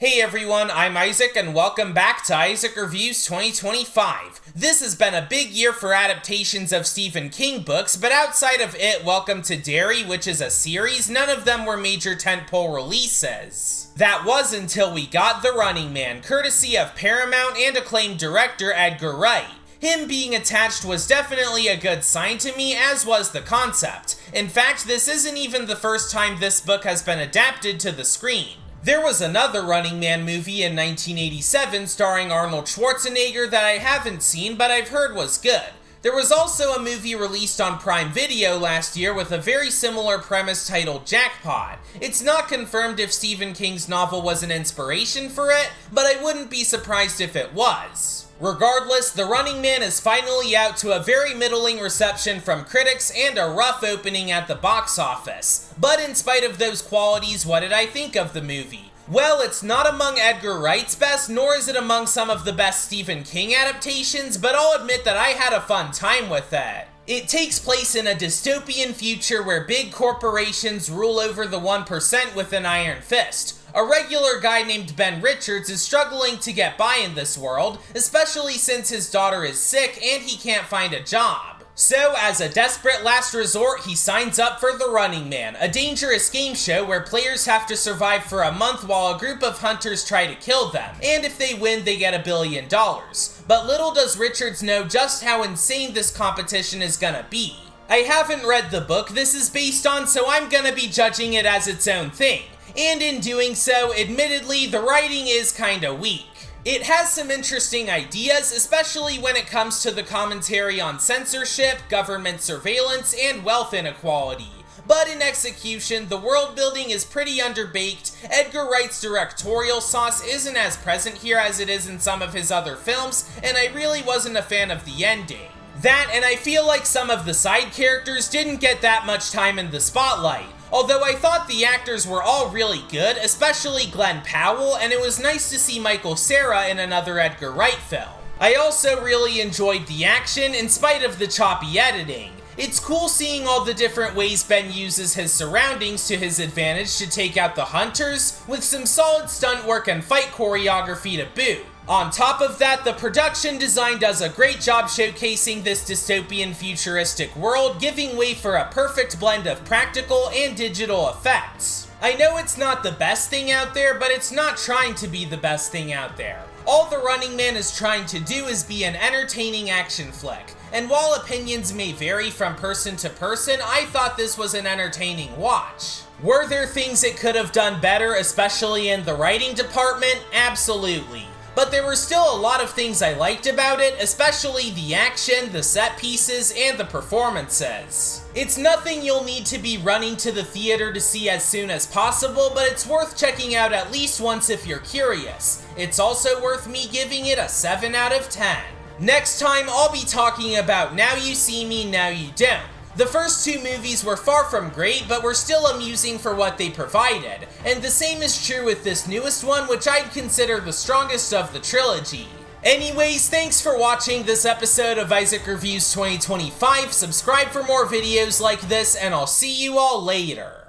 Hey everyone, I'm Isaac and welcome back to Isaac Reviews 2025. This has been a big year for adaptations of Stephen King books, but outside of it, Welcome to Derry, which is a series, none of them were major tentpole releases. That was until we got The Running Man, courtesy of Paramount and acclaimed director Edgar Wright. Him being attached was definitely a good sign to me, as was the concept. In fact, this isn't even the first time this book has been adapted to the screen. There was another Running Man movie in 1987 starring Arnold Schwarzenegger that I haven't seen but I've heard was good. There was also a movie released on Prime Video last year with a very similar premise titled Jackpot. It's not confirmed if Stephen King's novel was an inspiration for it, but I wouldn't be surprised if it was. Regardless, The Running Man is finally out to a very middling reception from critics and a rough opening at the box office. But in spite of those qualities, what did I think of the movie? Well, it's not among Edgar Wright's best, nor is it among some of the best Stephen King adaptations, but I'll admit that I had a fun time with it. It takes place in a dystopian future where big corporations rule over the 1% with an iron fist. A regular guy named Ben Richards is struggling to get by in this world, especially since his daughter is sick and he can't find a job. So, as a desperate last resort, he signs up for The Running Man, a dangerous game show where players have to survive for a month while a group of hunters try to kill them, and if they win, they get $1 billion. But little does Richards know just how insane this competition is gonna be. I haven't read the book this is based on, so I'm gonna be judging it as its own thing. And in doing so, admittedly, the writing is kinda weak. It has some interesting ideas, especially when it comes to the commentary on censorship, government surveillance, and wealth inequality. But in execution, the world building is pretty underbaked, Edgar Wright's directorial sauce isn't as present here as it is in some of his other films, and I really wasn't a fan of the ending. That, and I feel like some of the side characters didn't get that much time in the spotlight. Although I thought the actors were all really good, especially Glenn Powell, and it was nice to see Michael Cera in another Edgar Wright film. I also really enjoyed the action in spite of the choppy editing. It's cool seeing all the different ways Ben uses his surroundings to his advantage to take out the hunters, with some solid stunt work and fight choreography to boot. On top of that, the production design does a great job showcasing this dystopian futuristic world, giving way for a perfect blend of practical and digital effects. I know it's not the best thing out there, but it's not trying to be the best thing out there. All The Running Man is trying to do is be an entertaining action flick, and while opinions may vary from person to person, I thought this was an entertaining watch. Were there things it could have done better, especially in the writing department? Absolutely. But there were still a lot of things I liked about it, especially the action, the set pieces, and the performances. It's nothing you'll need to be running to the theater to see as soon as possible, but it's worth checking out at least once if you're curious. It's also worth me giving it a 7 out of 10. Next time, I'll be talking about Now You See Me, Now You Don't. The first two movies were far from great, but were still amusing for what they provided, and the same is true with this newest one, which I'd consider the strongest of the trilogy. Anyways, thanks for watching this episode of Isaac Reviews 2025, subscribe for more videos like this, and I'll see you all later.